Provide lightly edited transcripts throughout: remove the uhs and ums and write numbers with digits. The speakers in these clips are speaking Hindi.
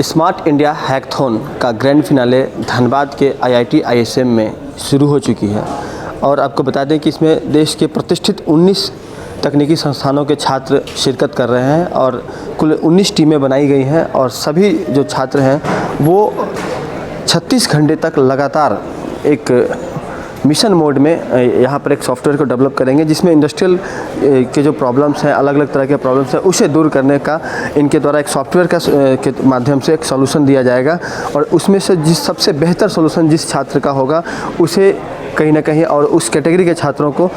स्मार्ट इंडिया हैकथॉन का ग्रैंड फिनाले धनबाद के IIT ISM में शुरू हो चुकी है और आपको बता दें कि इसमें देश के प्रतिष्ठित 19 तकनीकी संस्थानों के छात्र शिरकत कर रहे हैं और कुल 19 टीमें बनाई गई हैं और सभी जो छात्र हैं वो 36 घंटे तक लगातार एक मिशन मोड में यहाँ पर एक सॉफ्टवेयर को डेवलप करेंगे जिसमें इंडस्ट्रियल के जो प्रॉब्लम्स हैं, अलग अलग तरह के प्रॉब्लम्स हैं, उसे दूर करने का इनके द्वारा एक सॉफ्टवेयर के माध्यम से एक सॉल्यूशन दिया जाएगा और उसमें से जिस सबसे बेहतर सॉल्यूशन जिस छात्र का होगा उसे कहीं ना कहीं और उस कैटेगरी के छात्रों को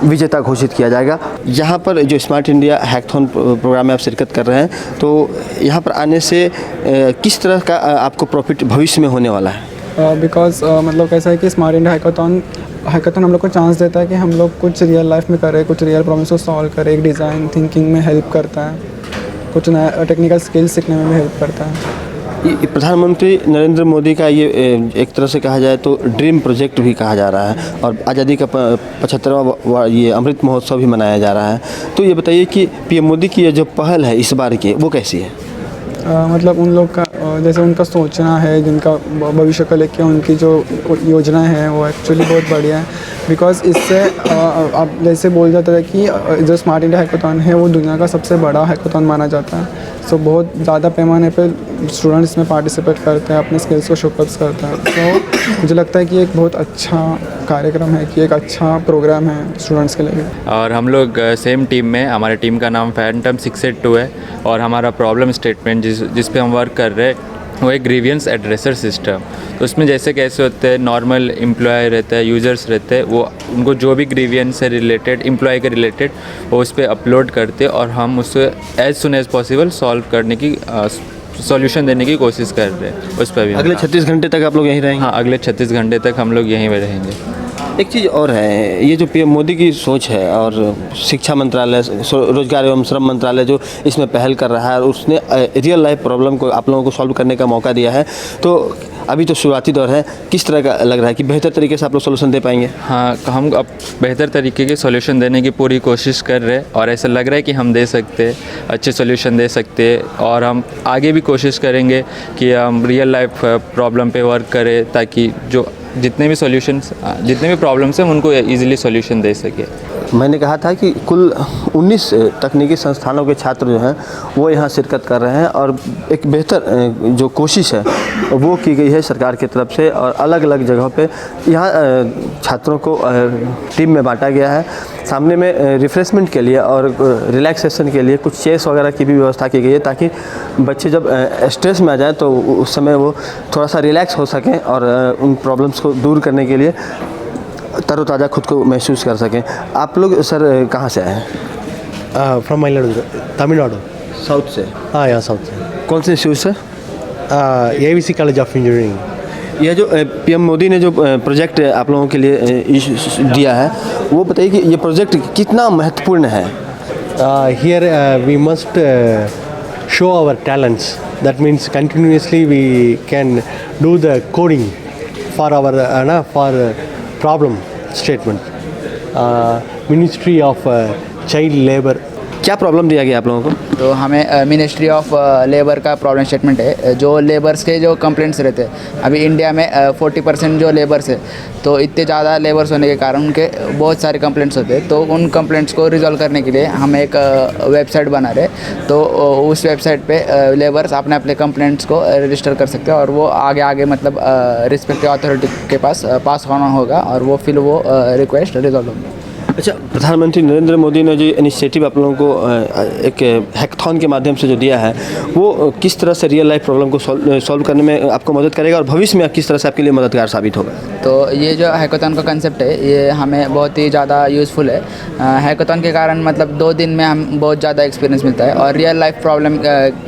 विजेता घोषित किया जाएगा। यहाँ पर जो स्मार्ट इंडिया हैकथॉन प्रोग्राम में आप शिरकत कर रहे हैं तो यहाँ पर आने से किस तरह का आपको प्रॉफिट भविष्य में होने वाला है? बिकॉज मतलब कैसा है कि स्मार्ट इंडिया हैकाथॉन हम लोग को चांस देता है कि हम लोग कुछ रियल लाइफ में करें, कुछ रियल प्रॉब्लम्स को सॉल्व करें, एक डिज़ाइन थिंकिंग में हेल्प करता है, कुछ नया टेक्निकल स्किल्स सीखने में भी हेल्प करता है। प्रधानमंत्री नरेंद्र मोदी का ये एक तरह से कहा जाए तो ड्रीम प्रोजेक्ट भी कहा जा रहा है और आज़ादी का 75वां ये अमृत महोत्सव भी मनाया जा रहा है। तो ये बताइए कि PM मोदी की ये जो पहल है इस बार की वो कैसी है? मतलब उन लोग का जैसे उनका सोचना है, जिनका भविष्य को लेकर उनकी जो योजनाएं हैं वो एक्चुअली बहुत बढ़िया है। बिकॉज इससे आप जैसे बोल जाता है कि जो स्मार्ट इंडिया हैकाथॉन है वो दुनिया का सबसे बड़ा हैकाथॉन माना जाता है। सो बहुत ज़्यादा पैमाने पे स्टूडेंट्स में पार्टिसिपेट करते हैं, अपने स्किल्स को शोकेस करते हैं। तो मुझे लगता है कि एक बहुत अच्छा कार्यक्रम है, कि एक अच्छा प्रोग्राम है स्टूडेंट्स के लिए। और हम लोग सेम टीम में, हमारे टीम का नाम फैंटम 682 है और हमारा प्रॉब्लम स्टेटमेंट जिस पे हम वर्क कर रहे हैं वो एक ग्रीवियंस एड्रेसर सिस्टम। तो उसमें जैसे कैसे होते हैं, नॉर्मल एम्प्लॉय रहता है, यूज़र्स रहते हैं, वो उनको जो भी ग्रीवियंस से रिलेटेड, एम्प्लॉय के रिलेटेड वो उस पर अपलोड करते और हम उससे as soon as possible solve करने की सॉल्यूशन देने की कोशिश कर रहे हैं। उस पर भी अगले 36 घंटे तक आप लोग यहीं रहेंगे? हाँ, अगले 36 घंटे तक हम लोग यहीं पे रहेंगे। एक चीज़ और है, ये जो PM मोदी की सोच है और शिक्षा मंत्रालय, रोजगार एवं श्रम मंत्रालय जो इसमें पहल कर रहा है और उसने रियल लाइफ प्रॉब्लम को आप लोगों को सॉल्व करने का मौका दिया है, तो अभी तो शुरुआती दौर है, किस तरह का लग रहा है कि बेहतर तरीके से आप लोग सोल्यूशन दे पाएंगे? हाँ, हम अब बेहतर तरीके के सॉल्यूशन देने की पूरी कोशिश कर रहे हैं और ऐसा लग रहा है कि हम दे सकते हैं, अच्छे सॉल्यूशन दे सकते हैं और हम आगे भी कोशिश करेंगे कि हम रियल लाइफ प्रॉब्लम पे वर्क करें ताकि जो जितने भी प्रॉब्लम्स हैं उनको इजीली सॉल्यूशन दे सके। मैंने कहा था कि कुल 19 तकनीकी संस्थानों के छात्र जो हैं वो यहाँ शिरकत कर रहे हैं और एक बेहतर जो कोशिश है वो की गई है सरकार की तरफ से और अलग अलग जगहों पे यहाँ छात्रों को टीम में बांटा गया है। सामने में रिफ्रेशमेंट के लिए और रिलैक्सेशन के लिए कुछ चेयर्स वगैरह की भी व्यवस्था की गई है ताकि बच्चे जब स्ट्रेस में आ जाएँ तो उस समय वो थोड़ा सा रिलैक्स हो सकें और उन प्रॉब्लम्स को दूर करने के लिए तरोताज़ा खुद को महसूस कर सकें। आप लोग सर कहाँ से आए हैं? फ्रॉम मयिलादुथुराई, तमिलनाडु। साउथ से? हाँ, यहाँ साउथ से। कौन से इंस्टीट्यूट से? ABC college of engineering. यह जो PM मोदी ने जो प्रोजेक्ट आप लोगों के लिए दिया है वो बताइए कि ये प्रोजेक्ट कितना महत्वपूर्ण है? Here we must show our talents, that means continuously we can do the coding for our for problem statement. Ministry of child labour. क्या प्रॉब्लम दिया गया आप लोगों को? तो हमें मिनिस्ट्री ऑफ लेबर का प्रॉब्लम स्टेटमेंट है, जो लेबर्स के जो कंप्लेंट्स रहते हैं। अभी इंडिया में 40% जो लेबर्स है, तो इतने ज़्यादा लेबर्स होने के कारण उनके बहुत सारे कंप्लेंट्स होते हैं। तो उन कंप्लेंट्स को रिजॉल्व करने के लिए हम एक वेबसाइट बना रहे। तो उस वेबसाइट पे लेबर्स अपने कंप्लेंट्स को रजिस्टर कर सकते हैं और वो आगे मतलब रिस्पेक्टिव अथॉरिटी के पास होना होगा और वो फिर वो रिक्वेस्ट रिजॉल्व होगी। अच्छा, प्रधानमंत्री नरेंद्र मोदी ने जो इनिशिएटिव आप लोगों को एक हैकथॉन के माध्यम से जो दिया है वो किस तरह से रियल लाइफ प्रॉब्लम को सॉल्व करने में आपको मदद करेगा और भविष्य में किस तरह से आपके लिए मददगार साबित होगा? तो ये जो हैकाथॉन का कंसेप्ट है ये हमें बहुत ही ज़्यादा यूज़फुल है। हैकाथॉन के कारण मतलब 2 दिन में हम बहुत ज़्यादा एक्सपीरियंस मिलता है और रियल लाइफ प्रॉब्लम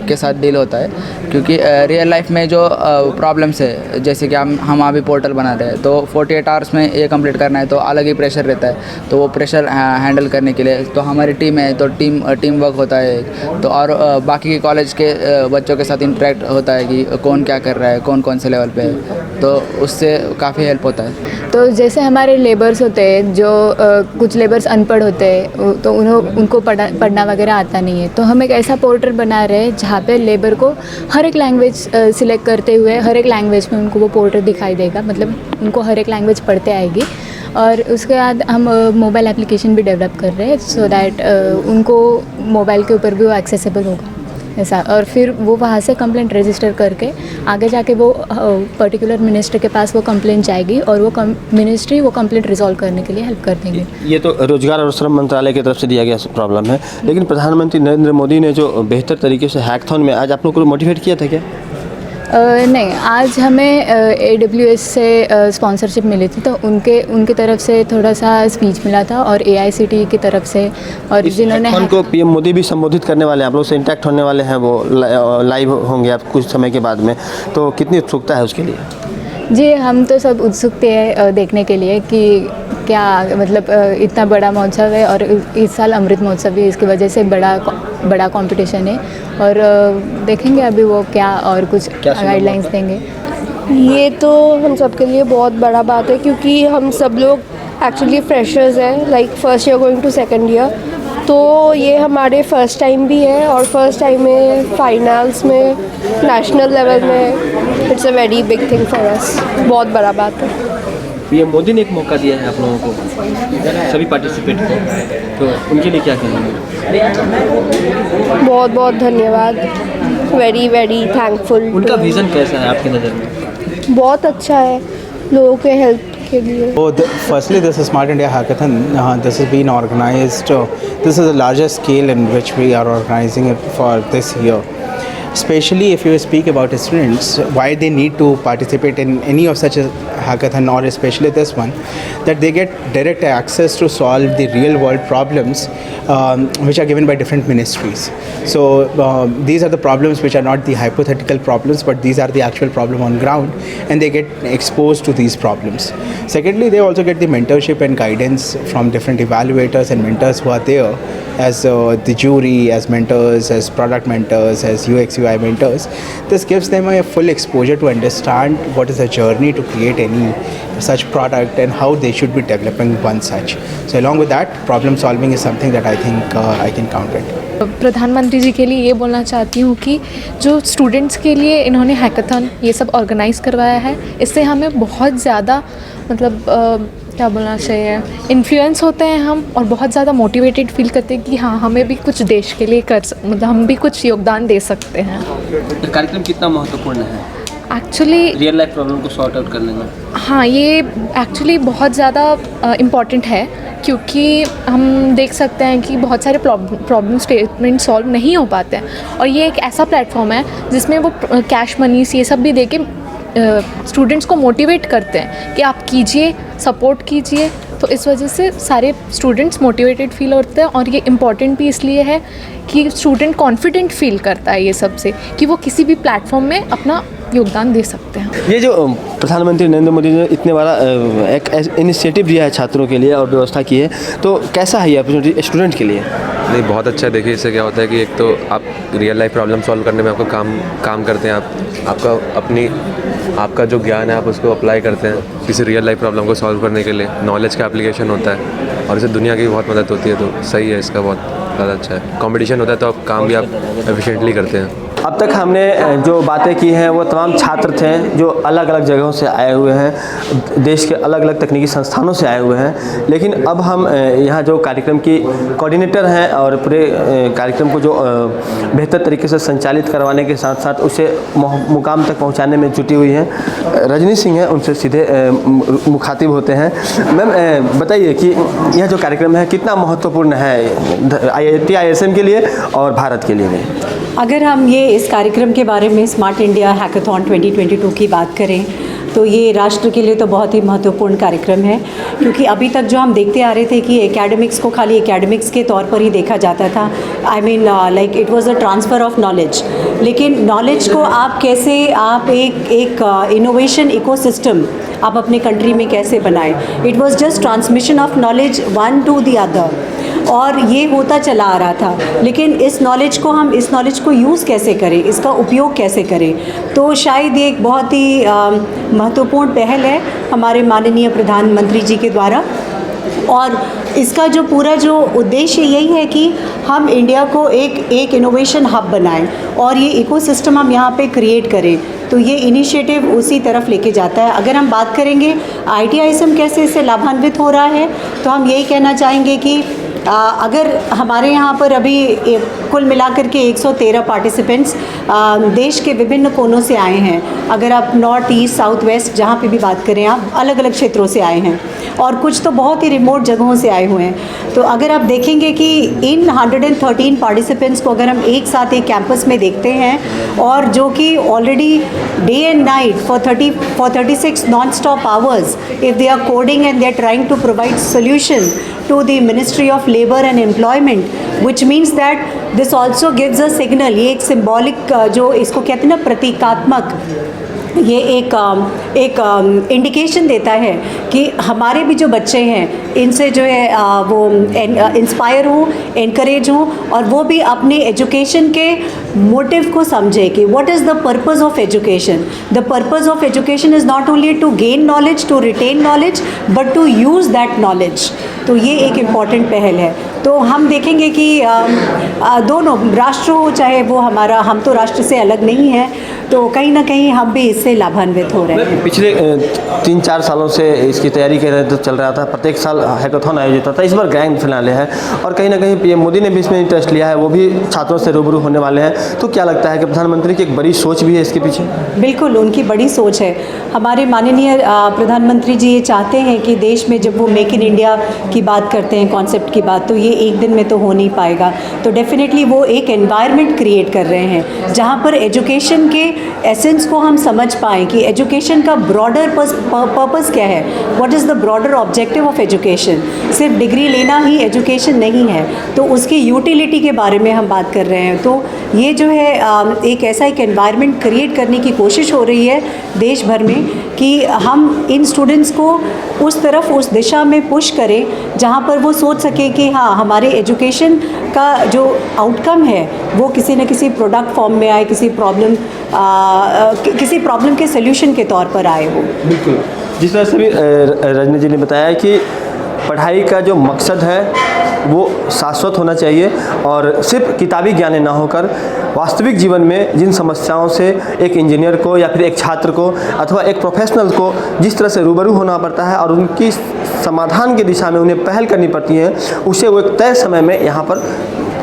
के साथ डील होता है, क्योंकि रियल लाइफ में जो प्रॉब्लम्स है, जैसे कि हम अभी पोर्टल बना रहे हैं तो 48 आवर्स में ये कंप्लीट करना है तो अलग ही प्रेशर रहता है। तो वो प्रेशर हैंडल करने के लिए। तो हमारी टीम है तो टीम वर्क होता है, तो और बाकी के कॉलेज के बच्चों के साथ इंटरेक्ट होता है कि कौन क्या कर रहा है, कौन कौन से लेवल पे है, तो उससे काफ़ी हेल्प होता है। तो जैसे हमारे लेबर्स होते हैं जो कुछ लेबर्स अनपढ़ होते हैं, तो उनको पढ़ना वगैरह आता नहीं है, तो हम एक ऐसा पोर्टल बना रहे हैं जहाँ पे लेबर को हर एक लैंग्वेज सिलेक्ट करते हुए हर एक लैंग्वेज में उनको वो पोर्टल दिखाई देगा, मतलब उनको हर एक लैंग्वेज पढ़ते आएगी। और उसके बाद हम मोबाइल एप्लीकेशन भी डेवलप कर रहे हैं सो दैट उनको मोबाइल के ऊपर भी वो एक्सेसिबल होगा ऐसा, और फिर वो वहाँ से कंप्लेंट रजिस्टर करके आगे जाके वो पर्टिकुलर मिनिस्टर के पास वो कंप्लेंट जाएगी और वो मिनिस्ट्री वो कंप्लेंट रिजॉल्व करने के लिए हेल्प कर देंगे। ये तो रोजगार और श्रम मंत्रालय की तरफ से दिया गया प्रॉब्लम है, लेकिन प्रधानमंत्री नरेंद्र मोदी ने जो बेहतर तरीके से हैकाथॉन में आज आप लोग को मोटिवेट किया था क्या? नहीं, आज हमें AWS से स्पॉन्सरशिप मिली थी, तो उनके तरफ से थोड़ा सा स्पीच मिला था और AICTE की तरफ से, और जिन्होंने हैकाथॉन को PM मोदी भी संबोधित करने वाले हैं, आप लोग से इंटैक्ट होने वाले हैं, वो लाइव होंगे आप कुछ समय के बाद में, तो कितनी उत्सुकता है उसके लिए? जी, हम तो सब उत्सुक थे देखने के लिए कि क्या मतलब इतना बड़ा महोत्सव है और इस साल अमृत महोत्सव भी इसकी वजह से बड़ा कंपटीशन है, और देखेंगे अभी वो क्या और कुछ गाइडलाइंस देंगे। ये तो हम सब के लिए बहुत बड़ा बात है, क्योंकि हम सब लोग एक्चुअली फ्रेशर्स हैं, like first year going to second year, तो ये हमारे फर्स्ट टाइम भी है, और फर्स्ट टाइम में फाइनल्स में नेशनल लेवल में it's a very big thing for us, बहुत बड़ा बात है। PM मोदी ने एक मौका दिया है आप लोगों को, सभी पार्टिसिपेट को, तो उनके लिए क्या कहना है? बहुत बहुत धन्यवाद, वेरी वेरी थैंकफुल। उनका विज़न कैसा है आपकी नज़र में? बहुत अच्छा है लोगों के हेल्प के लिए। Firstly, this is Smart India Hackathon. This has been organized. This is the largest scale in which we are organizing it for this year. Especially if you speak about students, why they need to participate in any of such a hackathon, or especially this one, that they get direct access to solve the real world problems which are given by different ministries. So these are the problems which are not the hypothetical problems, but these are the actual problem on ground, and they get exposed to these problems. Secondly, they also get the mentorship and guidance from different evaluators and mentors who are there as the jury, as mentors, as product mentors, as UX UI mentors. This gives them a full exposure to understand what is the journey to create any such product and how they should be developing one such. So along with that, problem solving is something that I think I can count it. प्रधानमंत्री जी के लिए ये बोलना चाहती हूँ कि जो स्टूडेंट्स के लिए इन्होंने हैकाथॉन ये सब ऑर्गेनाइज़ करवाया है, इससे हमें बहुत ज़्यादा मतलब क्या बोलना चाहिए, इन्फ्लुएंस होते हैं हम, और बहुत ज़्यादा मोटिवेटेड फील करते हैं कि हाँ हमें भी कुछ देश के लिए मतलब हम भी कुछ योगदान दे सकते हैं। कार्यक्रम कितना महत्वपूर्ण है एक्चुअली रियल लाइफ प्रॉब्लम को सॉर्ट आउट करने में? हाँ, ये एक्चुअली बहुत ज़्यादा इम्पॉर्टेंट है, क्योंकि हम देख सकते हैं कि बहुत सारे प्रॉब्लम स्टेटमेंट सॉल्व नहीं हो पाते हैं, और ये एक ऐसा प्लेटफॉर्म है जिसमें वो कैश मनीस ये सब भी दे के स्टूडेंट्स को मोटिवेट करते हैं कि आप कीजिए, सपोर्ट कीजिए। तो इस वजह से सारे स्टूडेंट्स मोटिवेटेड फील होते हैं, और ये इम्पॉर्टेंट भी इसलिए है कि स्टूडेंट कॉन्फिडेंट फील करता है ये सब से कि वो किसी भी प्लेटफॉर्म में अपना योगदान दे सकते हैं। ये जो प्रधानमंत्री नरेंद्र मोदी ने इतने बड़ा एक इनिशिएटिव लिया है छात्रों के लिए और व्यवस्था की है, तो कैसा है ये अपॉर्चुनिटी स्टूडेंट के लिए? नहीं, बहुत अच्छा है। देखिए, इससे क्या होता है कि एक तो आप रियल लाइफ प्रॉब्लम सॉल्व करने में आपको काम करते हैं, आपका जो ज्ञान है आप उसको अप्लाई करते हैं किसी रियल लाइफ प्रॉब्लम को सॉल्व करने के लिए, नॉलेज का एप्लीकेशन होता है, और इससे दुनिया की भी बहुत मदद होती है। तो सही है, इसका बहुत ज़्यादा अच्छा है। कंपटीशन होता है तो आप काम भी आप एफिशिएंटली करते हैं। अब तक हमने जो बातें की हैं वो तमाम छात्र थे जो अलग अलग जगहों से आए हुए हैं, देश के अलग अलग तकनीकी संस्थानों से आए हुए हैं। लेकिन अब हम यहाँ जो कार्यक्रम की कोऑर्डिनेटर हैं और पूरे कार्यक्रम को जो बेहतर तरीके से संचालित करवाने के साथ साथ उसे मुकाम तक पहुँचाने में जुटी हुई हैं, रजनी सिंह हैं, उनसे सीधे मुखातिब होते हैं। मैम, बताइए कि यह जो कार्यक्रम है कितना महत्वपूर्ण है IIT ISM के लिए और भारत के लिए भी? अगर हम ये इस कार्यक्रम के बारे में स्मार्ट इंडिया हैकाथॉन 2022 की बात करें तो ये राष्ट्र के लिए तो बहुत ही महत्वपूर्ण कार्यक्रम है, क्योंकि अभी तक जो हम देखते आ रहे थे कि एकेडमिक्स को खाली एकेडमिक्स के तौर पर ही देखा जाता था। I mean like it was a transfer of knowledge, लेकिन नॉलेज को आप कैसे आप एक इनोवेशन इकोसिस्टम आप अपने कंट्री में कैसे बनाएं। It was just transmission of knowledge one two the other, और ये होता चला आ रहा था। लेकिन इस नॉलेज को यूज़ कैसे करें, इसका उपयोग कैसे करें, तो शायद ये एक बहुत ही महत्वपूर्ण पहल है हमारे माननीय प्रधानमंत्री जी के द्वारा। और इसका जो पूरा जो उद्देश्य यही है कि हम इंडिया को एक इनोवेशन हब बनाएं और ये इकोसिस्टम हम यहाँ पे क्रिएट करें। तो ये इनिशिएटिव उसी तरफ लेके जाता है। अगर हम बात करेंगे IIT-IISM कैसे इससे लाभान्वित हो रहा है, तो हम यही कहना चाहेंगे कि अगर हमारे यहाँ पर अभी कुल मिलाकर के 113 पार्टिसिपेंट्स देश के विभिन्न कोनों से आए हैं। अगर आप नॉर्थ ईस्ट साउथ वेस्ट जहाँ पे भी बात करें, आप अलग अलग क्षेत्रों से आए हैं, और कुछ तो बहुत ही रिमोट जगहों से आए हुए हैं। तो अगर आप देखेंगे कि इन 113 पार्टिसिपेंट्स को अगर हम एक साथ एक कैंपस में देखते हैं, और जो कि already day and night for 36 non stop hours if they are coding and they are trying to provide solution to the Ministry of Labour and Employment, which means that this also gives a signal। ये एक symbolic जो इसको कहते हैं ना प्रतीकात्मक, ये एक इंडिकेशन देता है कि हमारे भी जो बच्चे हैं इनसे जो है वो इंस्पायर हों, एनकरेज हों, और वो भी अपने एजुकेशन के मोटिव को समझे कि what is the purpose of education. The purpose of education is not only to gain knowledge, to retain knowledge, but to use that knowledge. तो ये एक इम्पॉर्टेंट पहल है। तो हम देखेंगे कि दोनों राष्ट्र हो चाहे वो हमारा, हम तो राष्ट्र से अलग नहीं हैं, तो कहीं ना कहीं हम भी इससे लाभान्वित हो रहे हैं। पिछले 3-4 सालों से इसकी तैयारी कर रहे तो चल रहा था, प्रत्येक साल हैकाथॉन आयोजित होता है। इस बार ग्रैंड फिनाले है, और कहीं ना कहीं PM मोदी ने भी इसमें इंटरेस्ट लिया है, वो भी छात्रों से रूबरू होने वाले हैं। तो क्या लगता है कि प्रधानमंत्री की एक बड़ी सोच भी है इसके पीछे? बिल्कुल, उनकी बड़ी सोच है। हमारे माननीय प्रधानमंत्री जी ये चाहते हैं कि देश में जब वो मेक इन इंडिया की बात करते हैं, कॉन्सेप्ट की बात, तो ये एक दिन में तो हो नहीं पाएगा। तो डेफिनेटली वो एक एनवायरनमेंट क्रिएट कर रहे हैं जहाँ पर एजुकेशन के एसेंस को हम समझ पाएँ कि एजुकेशन का ब्रॉडर पर्पस क्या है, what is the broader objective of education. सिर्फ डिग्री लेना ही एजुकेशन नहीं है, तो उसकी यूटिलिटी के बारे में हम बात कर रहे हैं। तो ये जो है एक ऐसा एक एनवायरनमेंट क्रिएट करने की कोशिश हो रही है देश भर में कि हम इन स्टूडेंट्स को उस तरफ, उस दिशा में पुश करें जहाँ पर वो सोच सके कि हाँ, हमारे एजुकेशन का जो आउटकम है वो किसी न किसी प्रोडक्ट फॉर्म में आए, किसी प्रॉब्लम के सोल्यूशन के तौर पर आए वो। बिल्कुल, जिस तरह से भी रजनी जी ने बताया कि पढ़ाई का जो मकसद है वो शाश्वत होना चाहिए, और सिर्फ किताबी ज्ञान ना होकर वास्तविक जीवन में जिन समस्याओं से एक इंजीनियर को या फिर एक छात्र को अथवा एक प्रोफेशनल को जिस तरह से रूबरू होना पड़ता है और उनकी समाधान की दिशा में उन्हें पहल करनी पड़ती है, उसे वो एक तय समय में यहाँ पर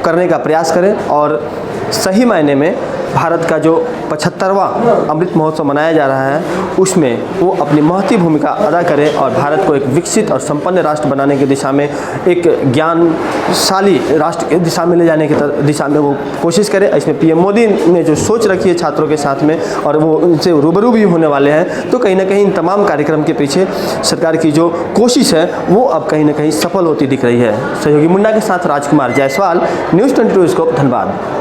करने का प्रयास करें, और सही मायने में भारत का जो 75वां अमृत महोत्सव मनाया जा रहा है उसमें वो अपनी महती भूमिका अदा करें और भारत को एक विकसित और संपन्न राष्ट्र बनाने की दिशा में, एक ज्ञानशाली राष्ट्र की दिशा में ले जाने की दिशा में वो कोशिश करें। इसमें PM मोदी ने जो सोच रखी है छात्रों के साथ में, और वो उनसे रूबरू भी होने वाले हैं, तो कहीं ना कहीं इन तमाम कार्यक्रम के पीछे सरकार की जो कोशिश है वो अब कहीं ना कहीं सफल होती दिख रही है। सहयोगी मुन्ना के साथ राजकुमार जायसवाल, न्यूज़ 22 स्कोप, धनबाद।